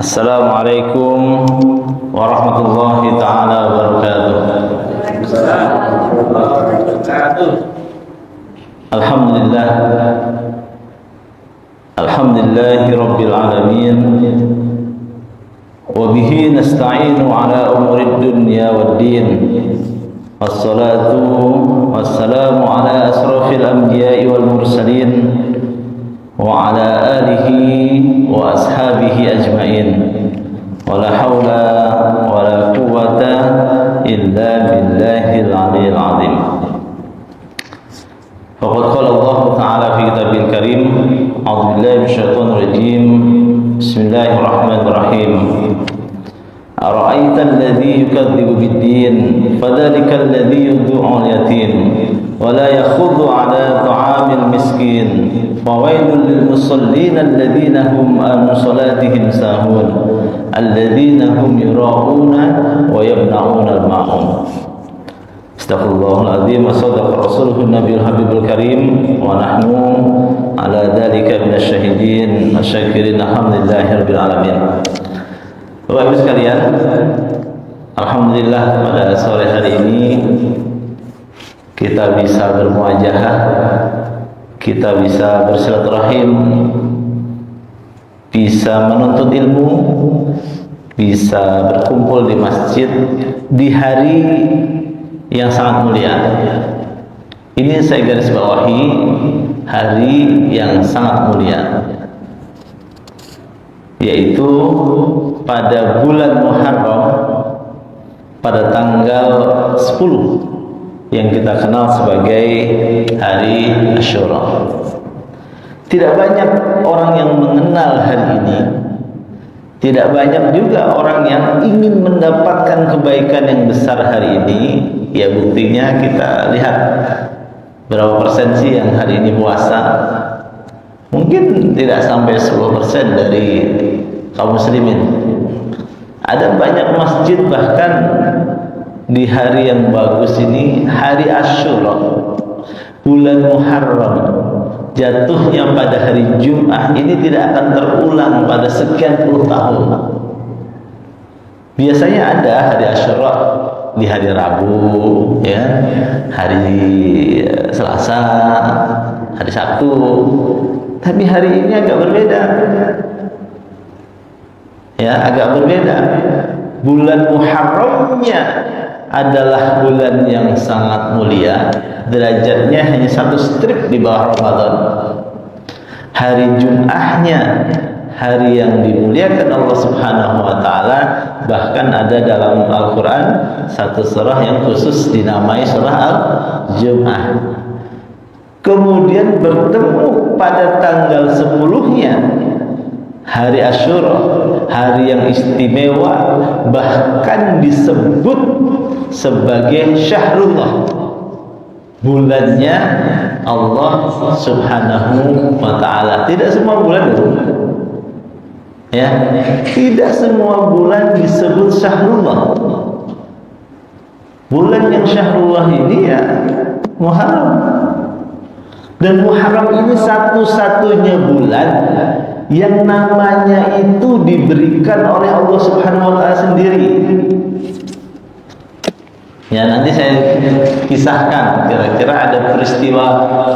Assalamualaikum warahmatullahi ta'ala wabarakatuh. Alhamdulillah, alhamdulillahi rabbil alamin, wa bihi nasta'inu ala umurid dunya waddin. Wassalatu wassalamu ala asrafil anbiya'i wal mursalin wa ala alihi wa ashabihi ajma'in. Wa la hawla wa la quwwata illa billahil aliyyil azim. Faqad qala Allah ta'ala fi kitabil karim, a'udzu billahi minasyaitonir rajim. Bismillahirrahmanirrahim. Ara'aita alladhi yukadzibu bid-din fadhalika alladhi yud'u al-yatim wa la yakhudhu 'ala ta'amil miskin fawailul lil musallin alladhina hum an salatihim sahun alladhina hum yura'una wa yamna'una al-ma'un. Astaghfirullahal azim wa sadaqa rasuluhun nabiyul habibul karim wa nahnu ala dzalika minasyahidin wasyakirin alhamdulillahi rabbil alamin. Bapak Ibu sekalian, alhamdulillah pada sore hari ini kita bisa bermuajahah, kita bisa bersilaturahim, bisa menuntut ilmu, bisa berkumpul di masjid di hari yang sangat mulia. Ini saya garis bawahi, hari yang sangat mulia, yaitu pada bulan Muharram pada tanggal 10 yang kita kenal sebagai hari Asyura. Tidak banyak orang yang mengenal hari ini, tidak banyak juga orang yang ingin mendapatkan kebaikan yang besar hari ini. Ya, buktinya kita lihat berapa persen sih yang hari ini puasa. Mungkin tidak sampai 10% dari kaum muslimin. Ada banyak masjid bahkan di hari yang bagus ini, hari Asyura, bulan Muharram, jatuhnya pada hari Jumat, ini tidak akan terulang pada sekian puluh tahun. Biasanya ada hari Asyura di hari Rabu, ya, hari Selasa, hari Sabtu. Tapi hari ini agak berbeda. Ya, agak berbeda. Bulan Muharramnya adalah bulan yang sangat mulia. Derajatnya hanya satu strip di bawah Ramadan. Hari Jumatnya, hari yang dimuliakan Allah Subhanahu wa taala, bahkan ada dalam Al-Qur'an satu surah yang khusus dinamai surah Al-Jum'ah. Kemudian bertemu pada tanggal 10-nya hari Asyura, hari yang istimewa, bahkan disebut sebagai Syahrullah, bulannya Allah Subhanahu wa ta'ala. Tidak semua bulan, ya, tidak semua bulan disebut Syahrullah. Bulan yang Syahrullah ini ya Muharram. Dan Muharram ini satu-satunya bulan yang namanya itu diberikan oleh Allah Subhanahu wa ta'ala sendiri. Ya, nanti saya kisahkan kira-kira ada peristiwa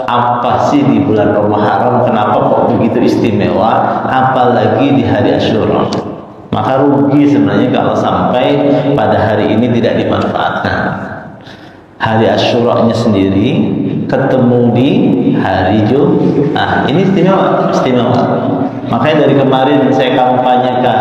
apa sih di bulan Muharram, kenapa kok begitu istimewa, apalagi di hari Asyura. Maka rugi sebenarnya kalau sampai pada hari ini tidak dimanfaatkan. Hari Asyura-nya sendiri ketemu di hari Jumat. Ini istimewa. Makanya dari kemarin saya kampanyekan,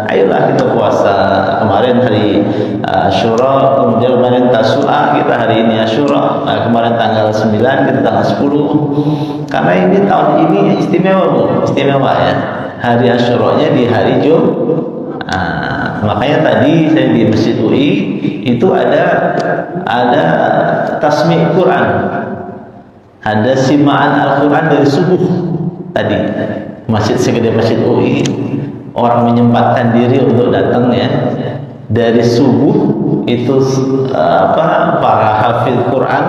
ayolah kita puasa. Kemarin hari Asyura, kemudian kemarin Tasu'a, kita hari ini Asyura. Kemarin tanggal 9, kita tanggal 10. Karena ini tahun ini istimewa, Bu. Istimewa ya. Hari Asyura-nya di hari Jumat. Makanya tadi saya di Masjid UI itu ada tasmi' Quran, ada simaan Al-Quran dari subuh tadi. Masjid segede Masjid UI, orang menyempatkan diri untuk datang ya dari subuh itu para hafid Quran,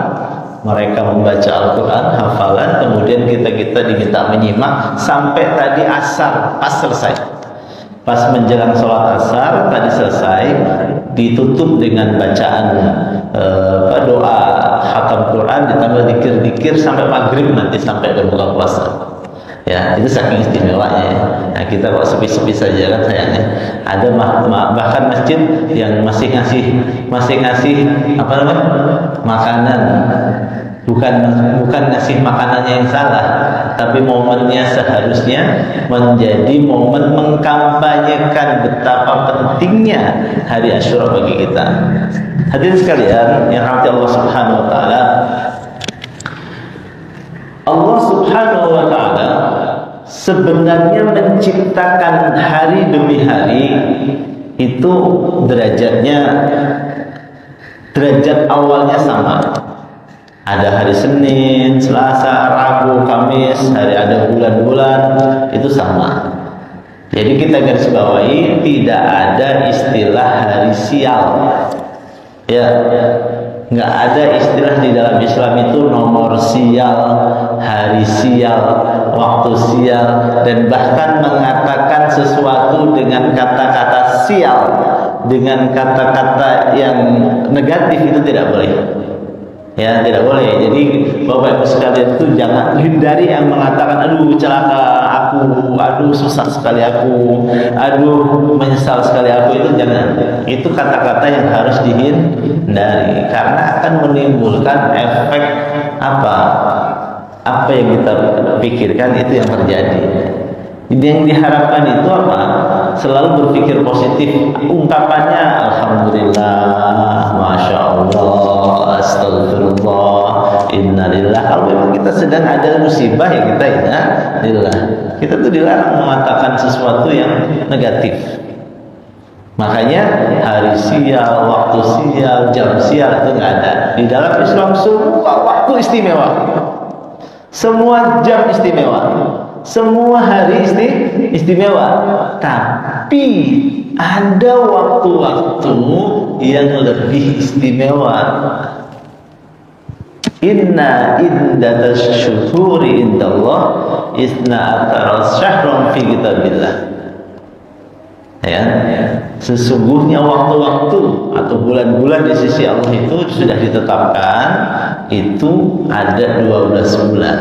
mereka membaca Al-Quran hafalan, kemudian kita diminta menyimak sampai tadi asar pas selesai. Pas menjelang sholat asar tadi selesai, ditutup dengan bacaan doa khatam Quran ditambah dikir-dikir sampai maghrib, nanti sampai berbuka puasa. Ya, itu saking istimewanya ya. Nah, kita kok sepi-sepi saja kan sayangnya. Ada bahkan masjid yang masih ngasih apa namanya? Makanan. Bukan ngasih makanannya yang salah, tapi momennya seharusnya menjadi momen mengkampanyekan betapa pentingnya hari Asyura bagi kita. Hadirin sekalian yang rahmati Allah Subhanahu wa taala, Allah Subhanahu wa taala sebenarnya menciptakan hari demi hari itu derajat awalnya sama. Ada hari Senin, Selasa, Rabu, Kamis, hari ada bulan-bulan, itu sama. Jadi kita garis bawahi, tidak ada istilah hari sial. Ya, nggak ada istilah di dalam Islam itu nomor sial, hari sial, waktu sial, dan bahkan mengatakan sesuatu dengan kata-kata sial, dengan kata-kata yang negatif itu tidak boleh. Ya, tidak boleh. Jadi Bapak Ibu sekalian itu jangan hindari yang mengatakan aduh celaka aku, aduh susah sekali aku, aduh menyesal sekali aku, itu jangan. Itu kata-kata yang harus dihindari karena akan menimbulkan efek apa yang kita pikirkan itu yang terjadi. Yang diharapkan itu apa? Selalu berpikir positif. Ungkapannya alhamdulillah, masya Allah, astagfirullah, innalillah. Kalau memang kita sedang ada musibah ya kita innalillah. Kita tuh dilarang mengatakan sesuatu yang negatif. Makanya hari sial, waktu sial, jam sial itu nggak ada. Di dalam Islam semua waktu istimewa, semua jam istimewa, semua hari istimewa. Tapi ada waktu-waktu yang lebih istimewa. Inna iddatas syuhuri indallah isna ataras syahrun fi kitabillah. Ya, sesungguhnya waktu-waktu atau bulan-bulan di sisi Allah itu sudah ditetapkan, itu ada 12 bulan.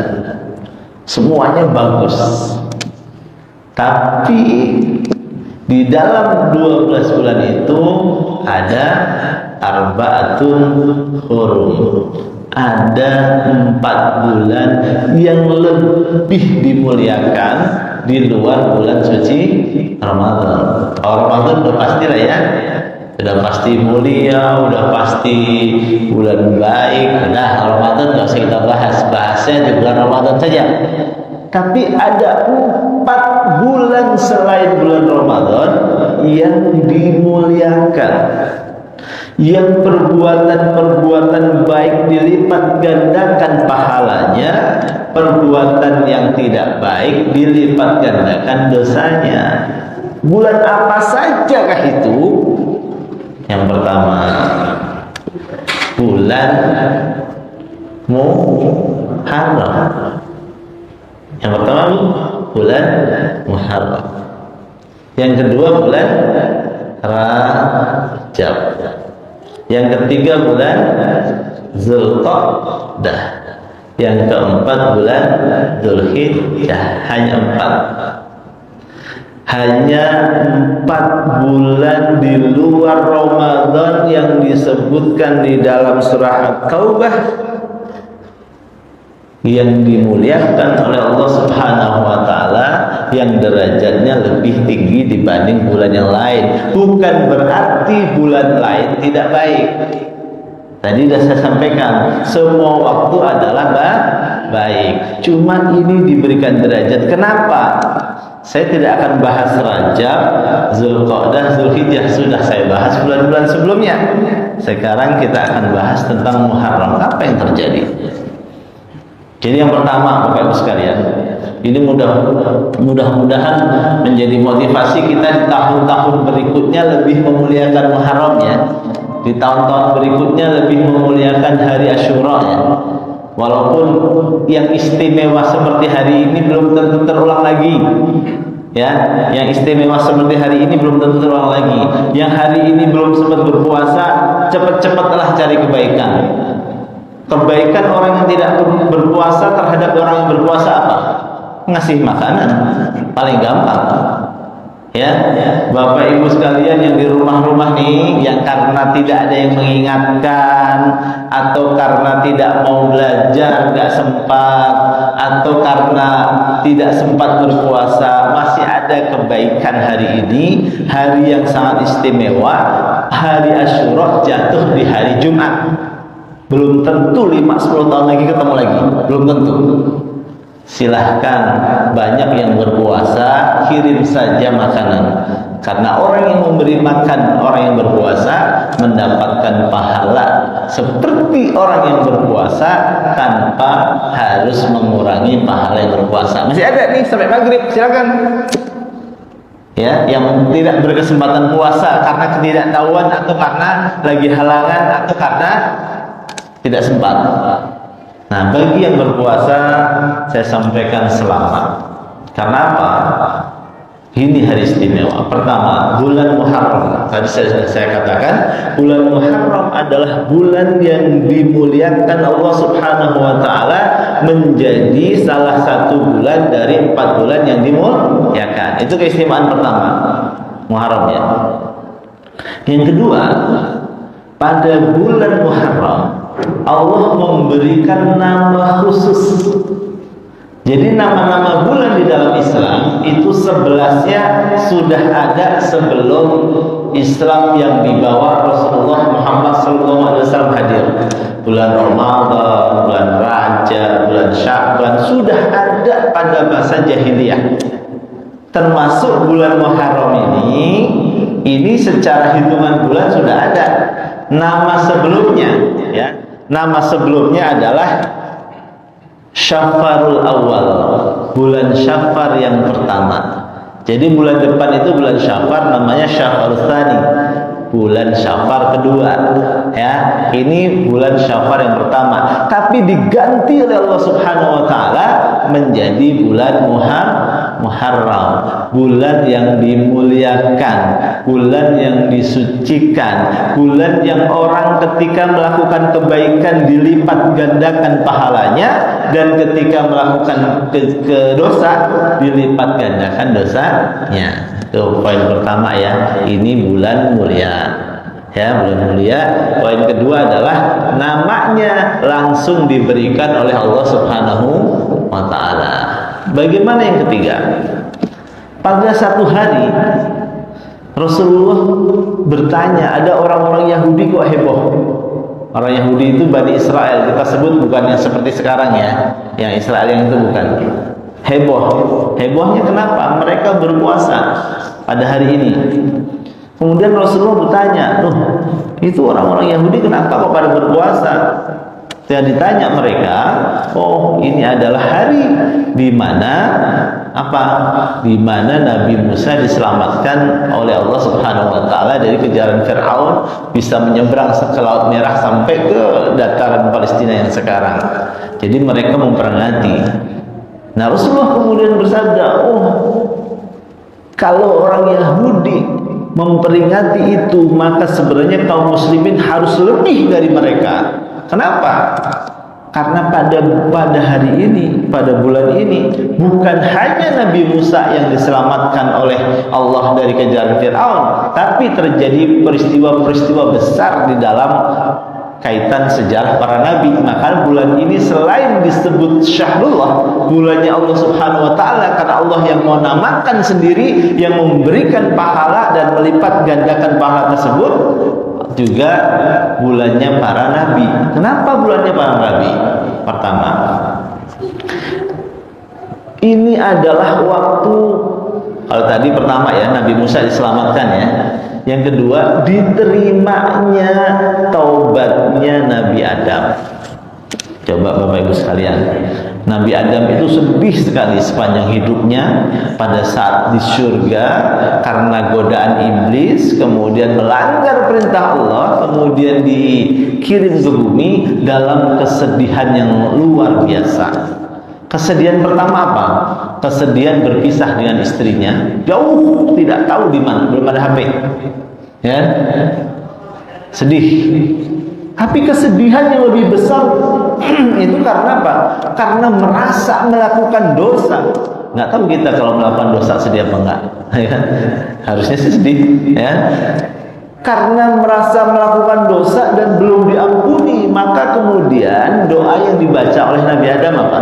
Semuanya bagus. Tapi di dalam 12 bulan itu ada arba'atun hurum. Ada 4 bulan yang lebih dimuliakan di luar bulan suci Ramadan. Ramadan udah pasti lah ya, udah pasti mulia, udah pasti bulan baik. Nah, Ramadan nggak usah kita bahasnya di bulan Ramadan saja. Tapi ada 4 bulan selain bulan Ramadan yang dimuliakan, yang perbuatan-perbuatan baik dilipat gandakan pahalanya, perbuatan yang tidak baik dilipat gandakan dosanya. Bulan apa sajakah itu? Yang pertama, bulan Muharram. Yang pertama bulan Muharram. Yang kedua bulan Rajab. Yang ketiga bulan Zulqa'dah. Yang keempat bulan Dzulhijjah. Hanya 4. Hanya 4 bulan di luar Ramadan yang disebutkan di dalam surah At-Taubah yang dimuliakan oleh Allah Subhanahu wa taala, yang derajatnya lebih tinggi dibanding bulan yang lain. Bukan berarti bulan lain tidak baik. Tadi sudah saya sampaikan, semua waktu adalah baik. Cuma ini diberikan derajat. Kenapa? Saya tidak akan bahas Rajab, Zulqa'dah, Dzulhijjah, sudah saya bahas bulan-bulan sebelumnya. Sekarang kita akan bahas tentang Muharram. Apa yang terjadi? Jadi yang pertama, Bapak Ibu sekalian, ini mudah-mudahan menjadi motivasi kita di tahun-tahun berikutnya lebih memuliakan Muharram ya. Di tahun-tahun berikutnya lebih memuliakan hari Asyura ya. Walaupun yang istimewa seperti hari ini belum tentu terulang lagi. Ya, yang istimewa seperti hari ini belum tentu terulang lagi. Yang hari ini belum sempat berpuasa, cepat-cepatlah cari kebaikan. Kebaikan orang yang tidak berpuasa terhadap orang yang berpuasa apa? Ngasih makanan, paling gampang. Ya, Bapak Ibu sekalian yang di rumah-rumah nih, yang karena tidak ada yang mengingatkan, atau karena tidak mau belajar, nggak sempat, atau karena tidak sempat berpuasa, masih ada kebaikan hari ini, hari yang sangat istimewa. Hari Asyura jatuh di hari Jumat. Belum tentu 5-10 tahun lagi ketemu lagi, belum tentu. Silahkan, banyak yang berpuasa, kirim saja makanan. Karena orang yang memberi makan orang yang berpuasa mendapatkan pahala seperti orang yang berpuasa tanpa harus mengurangi pahala yang berpuasa. Masih ada nih sampai maghrib, silakan. Ya, yang tidak berkesempatan puasa karena ketidaktahuan atau karena lagi halangan atau karena tidak sempat. Nah, bagi yang berpuasa saya sampaikan selamat. Karena apa? Ini hari istimewa. Pertama, bulan Muharram. Tadi saya katakan, bulan Muharram adalah bulan yang dimuliakan Allah Subhanahu wa taala, menjadi salah satu bulan dari 4 bulan yang dimuliakan. Itu keistimewaan pertama, Muharram ya. Yang kedua, pada bulan Muharram Allah memberikan nama khusus. Jadi nama-nama bulan di dalam Islam itu 11-nya sudah ada sebelum Islam yang dibawa Rasulullah Muhammad SAW hadir. Bulan Ramadan, bulan Rajab, bulan Sya'ban sudah ada pada masa jahiliyah. Termasuk bulan Muharram ini secara hitungan bulan sudah ada. Nama sebelumnya ya. Nama sebelumnya adalah Syafarul Awal, bulan Syafar yang pertama. Jadi bulan depan itu bulan Syafar, namanya Syafarul Tsani, bulan Syafar kedua. Ya, ini bulan Syafar yang pertama. Tapi diganti oleh Allah Subhanahu wa taala menjadi bulan Muharram, bulan yang dimuliakan, bulan yang disucikan, bulan yang orang ketika melakukan kebaikan dilipat gandakan pahalanya, dan ketika melakukan dosa dilipat gandakan dosanya. Itu poin pertama ya. Ini bulan mulia. Ya, bulan mulia. Poin kedua adalah namanya langsung diberikan oleh Allah Subhanahu wa taala. Bagaimana yang ketiga? Pada satu hari Rasulullah bertanya, ada orang-orang Yahudi kok heboh. Orang Yahudi itu Bani Israel, kita sebut, bukan yang seperti sekarang ya. Yang Israel yang itu bukan. Heboh. Hebohnya kenapa? Mereka berpuasa pada hari ini. Kemudian Rasulullah bertanya, itu orang-orang Yahudi kenapa kok pada berpuasa? Dan ditanya mereka, oh ini adalah hari di mana apa? Di mana Nabi Musa diselamatkan oleh Allah Subhanahu wa taala dari kejaran Firaun, bisa menyeberang ke Laut Merah sampai ke dataran Palestina yang sekarang. Jadi mereka memperingati. Nah, Rasulullah kemudian bersabda, oh kalau orang Yahudi memperingati itu, maka sebenarnya kaum muslimin harus lebih dari mereka. Kenapa? Karena pada hari ini, pada bulan ini, bukan hanya Nabi Musa yang diselamatkan oleh Allah dari kejaran Firaun, tapi terjadi peristiwa-peristiwa besar di dalam kaitan sejarah para nabi. Maka bulan ini selain disebut Syahrullah, bulannya Allah Subhanahu wa taala, karena Allah yang mau namakan sendiri, yang memberikan pahala dan melipat gandakan pahala tersebut, juga bulannya para nabi. Kenapa bulannya para nabi? Pertama, ini adalah waktu, kalau tadi pertama ya, Nabi Musa diselamatkan ya. Yang kedua, diterimanya taubatnya Nabi Adam. Coba Bapak Ibu sekalian, Nabi Adam itu sedih sekali sepanjang hidupnya pada saat di surga karena godaan iblis, kemudian melanggar perintah Allah, kemudian dikirim ke bumi dalam kesedihan yang luar biasa. Kesedihan pertama apa? Kesedihan berpisah dengan istrinya, jauh, tidak tahu di mana, belum ada HP, ya, sedih. Tapi kesedihan yang lebih besar itu karena apa? Karena merasa melakukan dosa. Nggak tahu kita kalau melakukan dosa sedih apa enggak, ya? Harusnya sih sedih, ya. Karena merasa melakukan dosa dan belum diampuni, maka kemudian doa yang dibaca oleh Nabi Adam apa?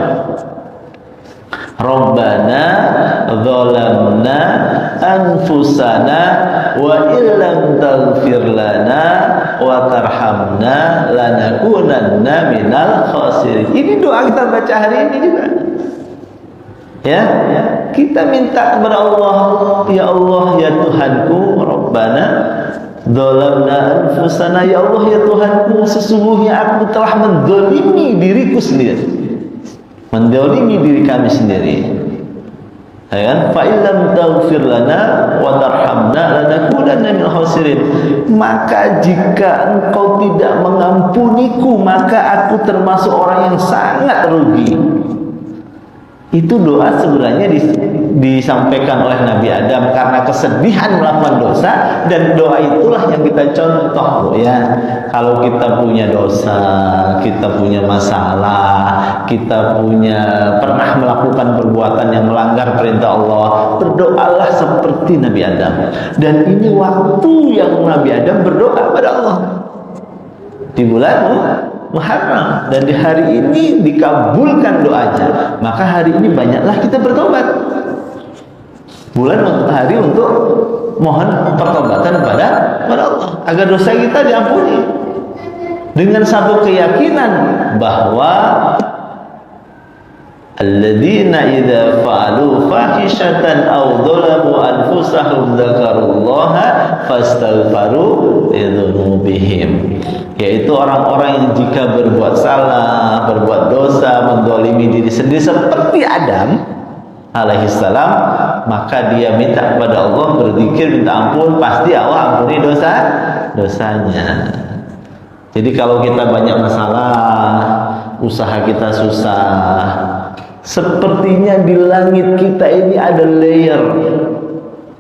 Rabbana dzalamna anfusana wa illam taghfir lana wa tarhamna lanakunanna minal khasirin. Ini doa kita baca hari ini juga. Ya, kita minta kepada Allah, ya Allah, ya Tuhanku, Rabbana dzalamna anfusana, ya Allah, ya Tuhanku, sesungguhnya aku telah menzalimi diriku sendiri, mendolimi diri kami sendiri. Ya kan? Fa illam taghfir lana wa tarhamna lanakunanna minal khasirin. Maka jika engkau tidak mengampuniku, maka aku termasuk orang yang sangat rugi. Itu doa sebenarnya disampaikan oleh Nabi Adam karena kesedihan melakukan dosa, dan doa itulah yang kita contoh, ya. Kalau kita punya dosa, kita punya masalah, kita pernah melakukan perbuatan yang melanggar perintah Allah, berdoalah seperti Nabi Adam. Dan ini waktu yang Nabi Adam berdoa pada Allah di bulan Muharram, dan di hari ini dikabulkan doanya. Maka hari ini banyaklah kita bertobat. Hari untuk mohon pertobatan kepada Allah agar dosa kita diampuni, dengan satu keyakinan bahwa alladzina idza fa'alu fahishatan aw dzalamu anfusahum dzakarullaha fastaghfaru lidzunubihim, yaitu orang-orang yang jika berbuat salah, berbuat dosa, mendolimi diri sendiri seperti Adam alaihissalam, maka dia minta kepada Allah, berzikir, minta ampun, pasti Allah ampuni dosanya. Jadi kalau kita banyak masalah, usaha kita susah, sepertinya di langit kita ini ada layer,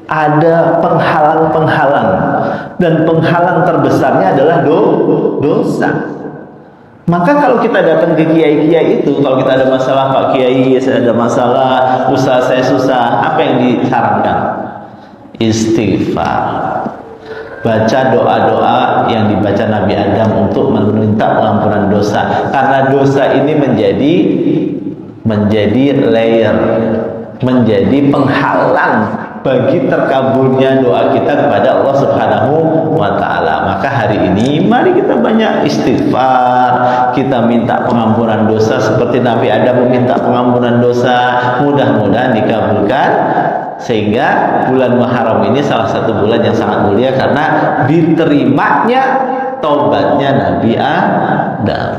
ada penghalang-penghalang, dan penghalang terbesarnya adalah dosa. Maka kalau kita datang ke kiai-kiai itu, kalau kita ada masalah, Pak Kiai, saya ada masalah, usaha saya susah, apa yang disarankan? Istighfar. Baca doa-doa yang dibaca Nabi Adam untuk meminta pengampunan dosa, karena dosa ini menjadi layer, menjadi penghalang bagi terkabulnya doa kita kepada Allah Subhanahu wa ta'ala. Maka hari ini mari kita banyak istighfar, kita minta pengampunan dosa seperti Nabi Adam meminta pengampunan dosa, mudah-mudahan dikabulkan, sehingga bulan Muharram ini salah satu bulan yang sangat mulia karena diterimanya taubatnya Nabi Adam.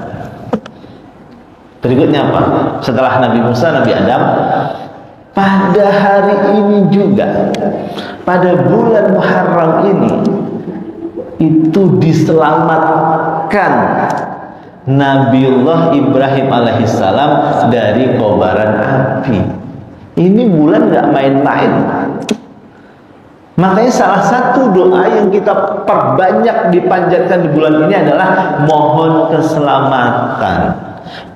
Berikutnya apa? Setelah Nabi Musa, Nabi Adam, pada hari ini juga, pada bulan Muharram ini, itu diselamatkan Nabiullah Ibrahim alaihissalam dari kobaran api. Ini bulan gak main-main. Makanya salah satu doa yang kita perbanyak dipanjatkan di bulan ini adalah mohon keselamatan,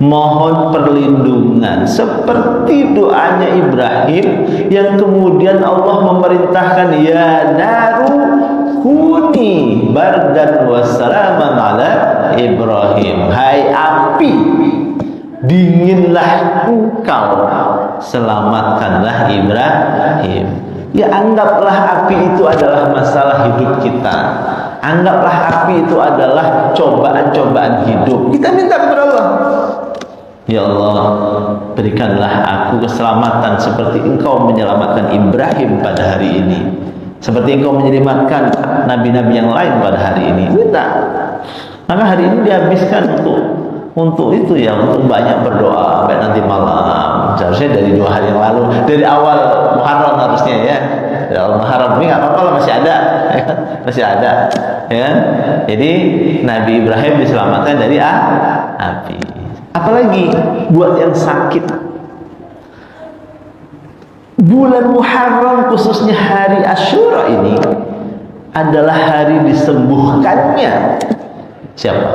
mohon perlindungan, seperti doanya Ibrahim yang kemudian Allah memerintahkan, ya naru kuni bardan wassalaman ala Ibrahim, hai api, dinginlah engkau, selamatkanlah Ibrahim. Ya, anggaplah api itu adalah masalah hidup kita, anggaplah api itu adalah cobaan-cobaan hidup. Kita minta kepada Allah, ya Allah, berikanlah aku keselamatan seperti engkau menyelamatkan Ibrahim pada hari ini, seperti engkau menyelamatkan nabi-nabi yang lain pada hari ini. Minta. Maka hari ini dihabiskan untuk itu ya, untuk banyak berdoa sampai nanti malam. Seharusnya dari 2 hari yang lalu, dari awal Muharram harusnya ya. Dari awal Muharram ini nggak apa-apa lah, masih ada, ya. Masih ada, ya. Jadi Nabi Ibrahim diselamatkan dari api. Apalagi buat yang sakit, bulan Muharram khususnya hari Asyura ini adalah hari disembuhkannya siapa?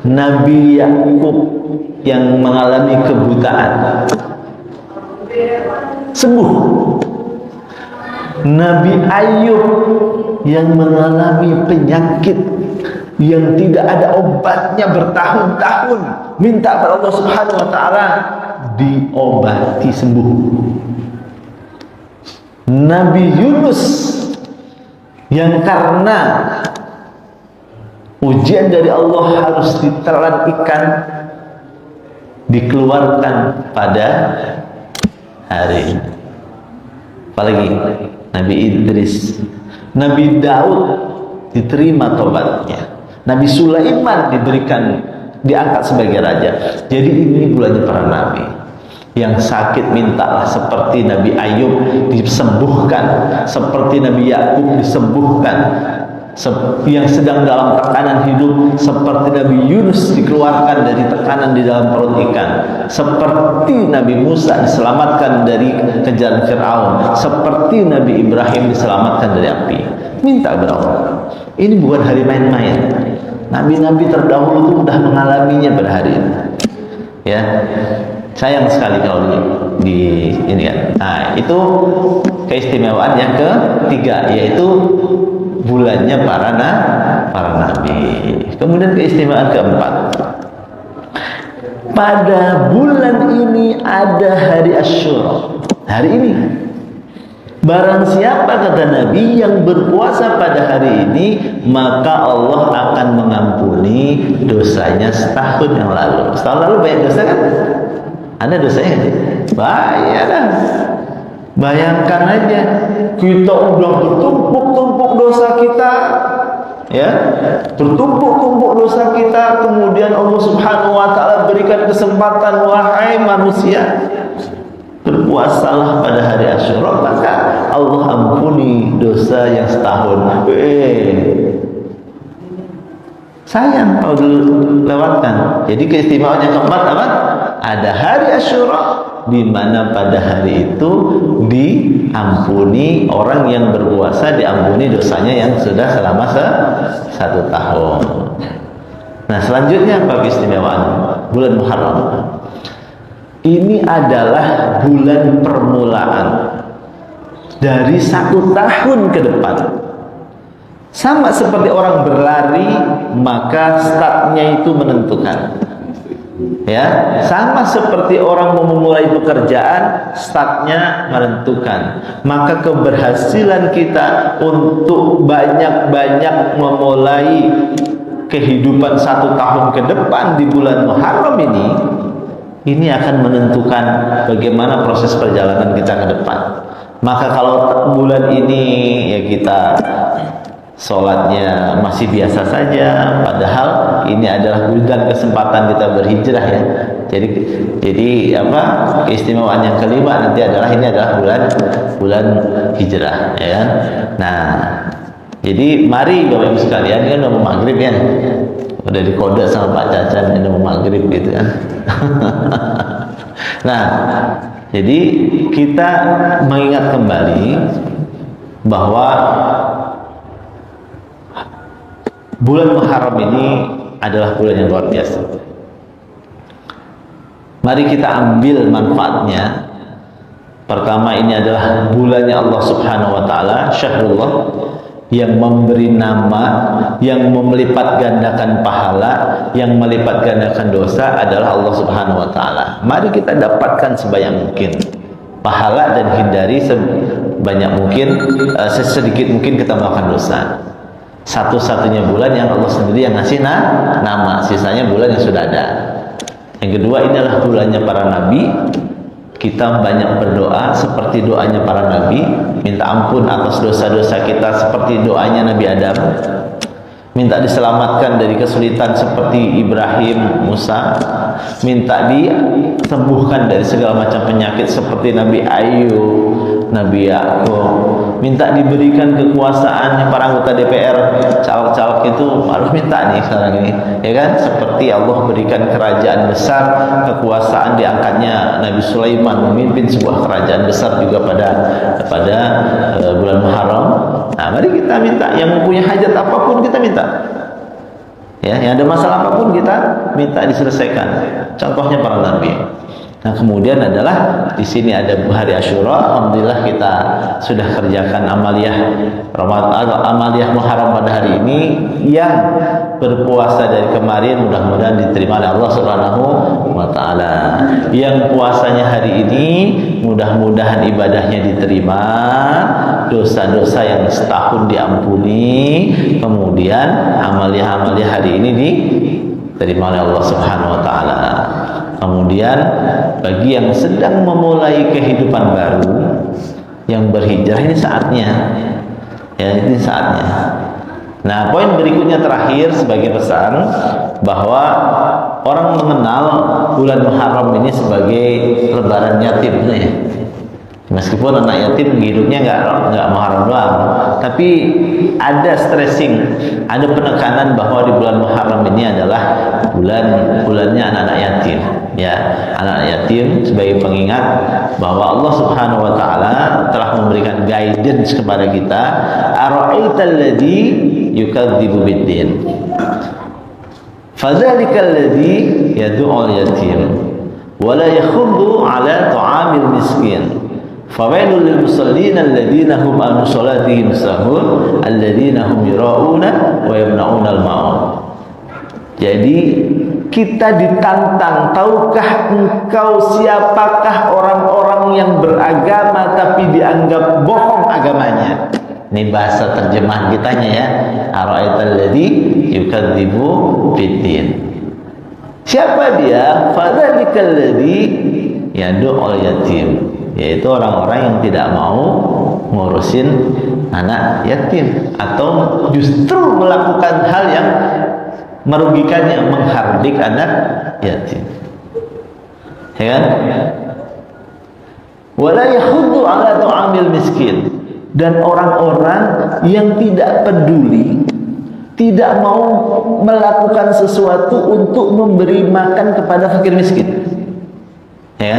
Nabi Yakub yang mengalami kebutaan sembuh. Nabi Ayub yang mengalami penyakit yang tidak ada obatnya bertahun-tahun, minta kepada Allah Subhanahu wa taala, diobati sembuh. Nabi Yunus yang karena ujian dari Allah harus ditelan ikan, dikeluarkan pada hari ini. Apalagi Nabi Idris, Nabi Daud diterima tobatnya, Nabi Sulaiman diangkat sebagai raja. Jadi ini bulannya para nabi. Yang sakit mintalah, seperti Nabi Ayub disembuhkan, seperti Nabi Yakub disembuhkan. Yang sedang dalam tekanan hidup, seperti Nabi Yunus dikeluarkan dari tekanan di dalam perut ikan, seperti Nabi Musa diselamatkan dari kejaran Fir'aun, seperti Nabi Ibrahim diselamatkan dari api. Minta kepada Allah. Ini bukan hari main-main. Nabi-nabi terdahulu itu sudah mengalaminya pada hari ini. Ya, sayang sekali kalau di ini kan. Nah, itu keistimewaan yang ketiga, yaitu bulannya para nabi. Kemudian keistimewaan keempat, pada bulan ini ada hari Asyura. Hari ini barang siapa, kata Nabi, yang berpuasa pada hari ini, maka Allah akan mengampuni dosanya setahun yang lalu. Setahun lalu banyak dosa kan? Ada dosanya kan? Bayarlah. Bayangkan aja, kita udah bertumpuk-tumpuk dosa kita, ya, bertumpuk-tumpuk dosa kita, kemudian Allah Subhanahu wa taala berikan kesempatan, wahai manusia, berpuasalah pada hari Asyura, maka Allah ampuni dosa yang setahun. Sayang kalau dilewatkan. Jadi keistimewaan yang keempat apa? Ada hari Asyura, di mana pada hari itu diampuni orang yang berpuasa, diampuni dosanya yang sudah selama 1 tahun. Nah, selanjutnya apa keistimewaan bulan Muharram? Ini adalah bulan permulaan dari 1 tahun ke depan. Sama seperti orang berlari, maka startnya itu menentukan. Ya, sama seperti orang mau memulai pekerjaan, startnya menentukan. Maka keberhasilan kita untuk banyak-banyak memulai kehidupan 1 tahun ke depan di bulan Muharram ini akan menentukan bagaimana proses perjalanan kita ke depan. Maka kalau bulan ini ya kita sholatnya masih biasa saja, padahal ini adalah bulan kesempatan kita berhijrah ya. Jadi apa keistimewaan yang kelima nanti adalah ini adalah bulan hijrah ya kan. Nah, jadi mari Bapak Ibu sekalian, ini kan udah mau maghrib ya, udah dikode sama Pak Cacan ini mau maghrib gitu kan. Nah, jadi kita mengingat kembali bahwa bulan Muharram ini adalah bulan yang luar biasa. Mari kita ambil manfaatnya. Pertama, ini adalah bulannya Allah Subhanahu wa taala, Syahrullah, yang memberi nama, yang melipat gandakan pahala, yang melipat gandakan dosa adalah Allah Subhanahu wa taala. Mari kita dapatkan sebanyak mungkin pahala dan hindari sebanyak mungkin, sesedikit mungkin kita melakukan dosa. Satu-satunya bulan yang Allah sendiri yang ngasih nama, sisanya bulan yang sudah ada. Yang kedua, ini adalah bulannya para nabi. Kita banyak berdoa seperti doanya para nabi, minta ampun atas dosa-dosa kita seperti doanya Nabi Adam, minta diselamatkan dari kesulitan seperti Ibrahim, Musa, minta disembuhkan dari segala macam penyakit seperti Nabi Ayub, Nabi Yakub, minta diberikan kekuasaan para anggota DPR, caleg-caleg itu harus minta nih sekarang ini, ya kan? Seperti Allah berikan kerajaan besar, kekuasaan diangkatnya Nabi Sulaiman memimpin sebuah kerajaan besar juga pada bulan Muharram. Nah, mari kita minta, yang mempunyai hajat apapun kita minta. Ya, yang ada masalah apapun kita minta diselesaikan. Contohnya para nabi. Nah, kemudian adalah di sini ada hari Asyura. Alhamdulillah kita sudah kerjakan amaliyah Ramadan, amaliyah Muharram pada hari ini. Yang berpuasa dari kemarin mudah-mudahan diterima oleh Allah Subhanahu wa taala. Yang puasanya hari ini mudah-mudahan ibadahnya diterima, dosa-dosa yang setahun diampuni, kemudian amaliyah-amaliyah hari ini diterima oleh Allah Subhanahu wa taala. Kemudian bagi yang sedang memulai kehidupan baru, yang berhijrah, ini saatnya. Ya, ini saatnya. Nah, poin berikutnya terakhir sebagai pesan bahwa orang mengenal bulan Muharram ini sebagai lebaran yatim, ya. Meskipun anak yatim hidupnya nggak Muharram doang, tapi ada stressing, ada penekanan bahwa di bulan Muharram ini adalah bulannya anak-anak yatim, ya, anak yatim, sebagai pengingat bahwa Allah Subhanahu wa taala telah memberikan guidance kepada kita, ara'aital ladzi yukadzibu biddin, fadzalikal ladzi yad'ul yatim wa la yakhuddu ala ta'amil miskin. Fawailul lil musallin alladziina hum an salatihim sahun alladziina hum yura'una wa yamna'una al-ma'un. Jadi kita ditantang, tahukah engkau siapakah orang-orang yang beragama tapi dianggap bohong agamanya? Ini bahasa terjemahan kitanya, ya. Ara'aital ladzi yukadzibu biddin. Siapa dia? Fadzalikal ladzi yad'ul yatim, yaitu orang-orang yang tidak mau ngurusin anak yatim atau justru melakukan hal yang merugikannya, menghardik anak yatim, ya kan? Wala yakhuddu ala ta'amil miskin, dan orang-orang yang tidak peduli, tidak mau melakukan sesuatu untuk memberi makan kepada fakir miskin, ya.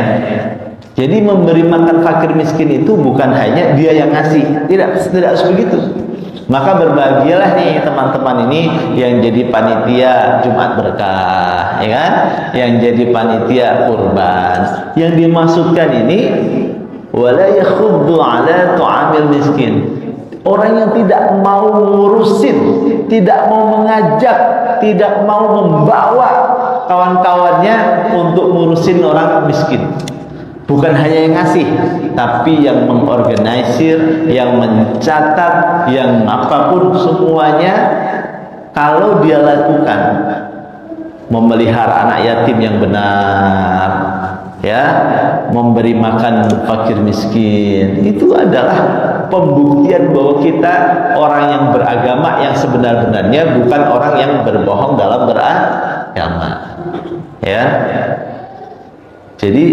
Jadi memberi makan fakir miskin itu bukan hanya dia yang ngasih, tidak harus begitu. Maka berbahagialah nih teman-teman ini yang jadi panitia Jumat Berkah, ya kan? Yang jadi panitia kurban. Yang dimaksudkan ini wala yakhuddu ala ta'amil miskin. Orang yang tidak mau ngurusin, tidak mau mengajak, tidak mau membawa kawan-kawannya untuk ngurusin orang miskin. Bukan hanya yang ngasih, tapi yang mengorganisir, yang mencatat, yang apapun semuanya. Kalau dia lakukan, memelihara anak yatim yang benar, ya, memberi makan fakir miskin, itu adalah pembuktian bahwa kita orang yang beragama yang sebenar-benarnya, bukan orang yang berbohong dalam beragama, ya. Jadi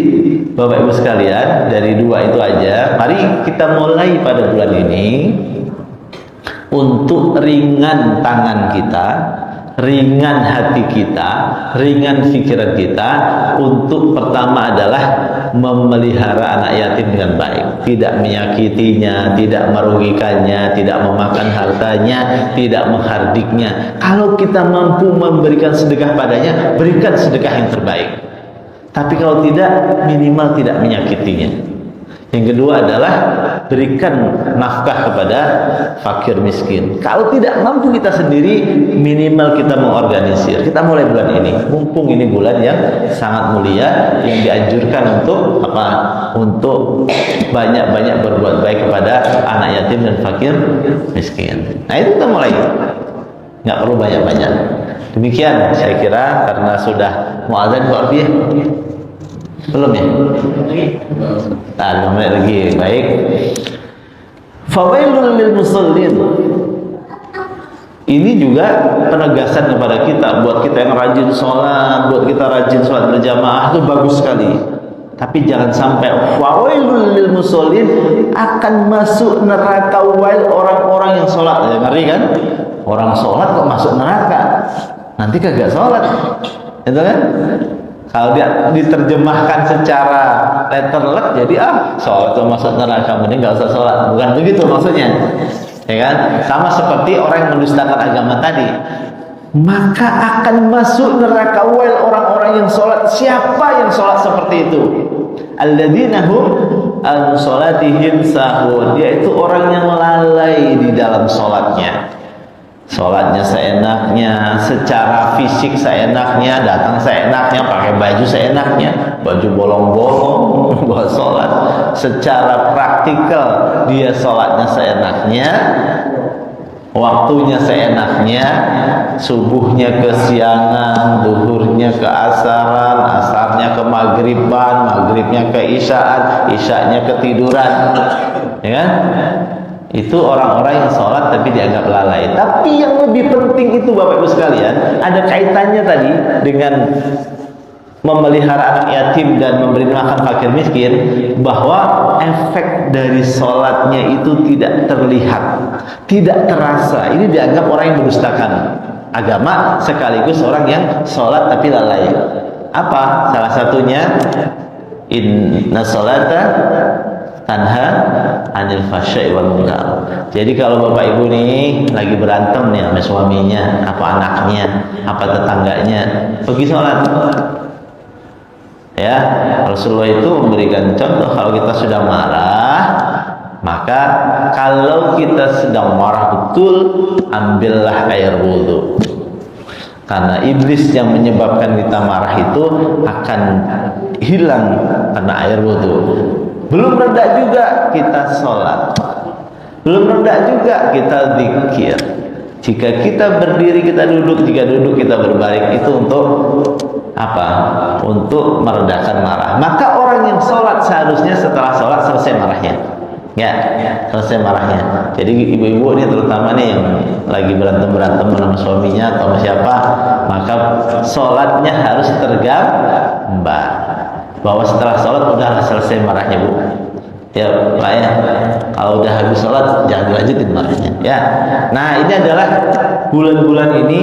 Bapak Ibu sekalian, dari dua itu aja, mari kita mulai pada bulan ini untuk ringan tangan kita, ringan hati kita, ringan pikiran kita, untuk pertama adalah memelihara anak yatim dengan baik, tidak menyakitinya, tidak merugikannya, tidak memakan hartanya, tidak menghardiknya. Kalau kita mampu memberikan sedekah padanya, berikan sedekah yang terbaik. Tapi kalau tidak, minimal tidak menyakitinya. Yang kedua adalah berikan nafkah kepada fakir miskin. Kalau tidak mampu kita sendiri, minimal kita mengorganisir. Kita mulai bulan ini, mumpung ini bulan yang sangat mulia, yang dianjurkan untuk apa? Untuk banyak-banyak berbuat baik kepada anak yatim dan fakir miskin. Nah, itu kita mulai. Nggak perlu banyak-banyak. Demikian saya kira, karena sudah muadzan Pak Arfi, belum ya? Nah, 5 menit lagi. Baik. Fawailul lil musallin. Ini juga penegasan kepada kita, buat kita yang rajin sholat, buat kita rajin sholat berjamaah, itu bagus sekali. Tapi jangan sampai fawailul lil musallin, akan masuk neraka wail orang-orang yang sholat. Ya, ngeri kan? Orang sholat kok masuk neraka? Nanti kagak sholat, itu kan? Kalau dia diterjemahkan secara letterlek, jadi sholat tuh masuk neraka, mending nggak usah sholat. Bukan begitu maksudnya, ya kan? Sama seperti orang yang mendustakan agama tadi, maka akan masuk neraka wail orang-orang yang sholat. Siapa yang sholat seperti itu? Alladzina hum an sholatihim sahun, yaitu orang yang lalai di dalam sholatnya. Sholatnya seenaknya, secara fisik seenaknya, datang seenaknya, pakai baju seenaknya, baju bolong-bolong buat sholat. Secara praktikal dia sholatnya seenaknya, waktunya seenaknya, subuhnya ke siangan, duhurnya ke asaran, asarnya ke maghriban, maghribnya ke isyaan, isyanya ketiduran, ya kan? Itu orang-orang yang sholat tapi dianggap lalai. Tapi yang lebih penting itu Bapak Ibu sekalian, ada kaitannya tadi dengan memelihara anak yatim dan memberi makan fakir miskin, bahwa efek dari sholatnya itu tidak terlihat, tidak terasa. Ini dianggap orang yang mendustakan agama sekaligus orang yang sholat tapi lalai. Apa? Salah satunya, inna sholata tanha anil fahsya'i wal munkar. Jadi kalau Bapak Ibu nih lagi berantem nih sama suaminya, apa anaknya, apa tetangganya, pergi sholat. Ya, Rasulullah itu memberikan contoh, kalau kita sudah marah, maka kalau kita sedang marah betul, ambillah air wudhu. Karena iblis yang menyebabkan kita marah itu akan hilang karena air wudhu. Belum reda juga kita sholat, belum reda juga kita zikir. Jika kita berdiri kita duduk, jika duduk kita berbaring, itu untuk apa? Untuk meredakan marah. Maka orang yang sholat seharusnya setelah sholat selesai marahnya, ya, selesai marahnya. Jadi ibu-ibu ini terutama nih yang lagi berantem sama suaminya atau sama siapa, maka sholatnya harus tergambar bahwa setelah sholat udah selesai marahnya, Bu. Ya Pak ya, kalau udah habis sholat jangan dilanjutin marahnya, ya. Nah, ini adalah bulan-bulan ini,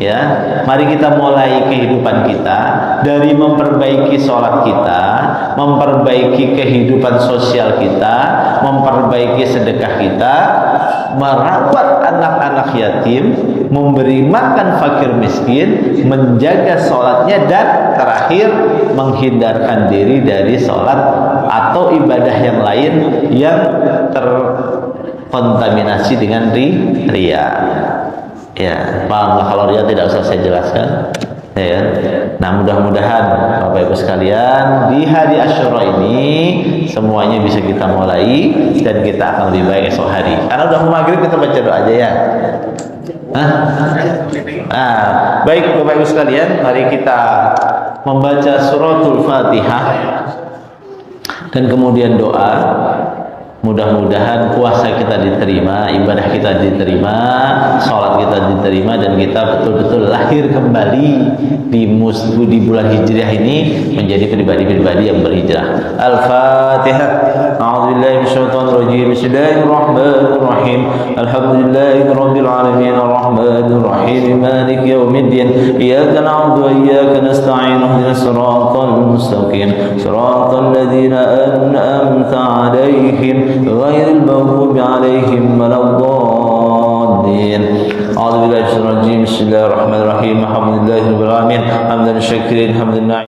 ya, mari kita mulai kehidupan kita dari memperbaiki sholat kita, memperbaiki kehidupan sosial kita, memperbaiki sedekah kita, merawat anak-anak yatim, memberi makan fakir miskin, menjaga sholatnya, dan terakhir menghindarkan diri dari sholat atau ibadah yang lain yang terkontaminasi dengan ria. Ya, pahamlah kalau ria tidak usah saya jelaskan. Ya, nah mudah-mudahan Bapak Ibu sekalian di hari Asyura ini semuanya bisa kita mulai dan kita akan lebih baik esok hari. Karena udah mau maghrib, kita baca doa aja ya. Baik Bapak Ibu sekalian, mari kita membaca suratul Fatihah dan kemudian doa. Mudah-mudahan puasa kita diterima, ibadah kita diterima, sholat kita diterima, dan kita betul-betul lahir kembali di bulan Hijriah ini menjadi pribadi-pribadi yang berhijrah. Al-Fatihah. A'udzubillahi minasyaitonir rajim. Bismillahirrahmanirrahim. Alhamdulillahirabbil alamin arrahmanir rahim maliki yaumiddin. Iyyaka na'budu wa iyyaka nasta'in. Ihdinas siratal mustaqim. Siratal ladzina an'amta 'alaihim غير المغضوب عليهم ولا الضالين. أعوذ بالله من الشيطان الرجيم. بسم الله الرحمن الرحيم. الحمد لله رب العالمين حمدا شاكرا حمدا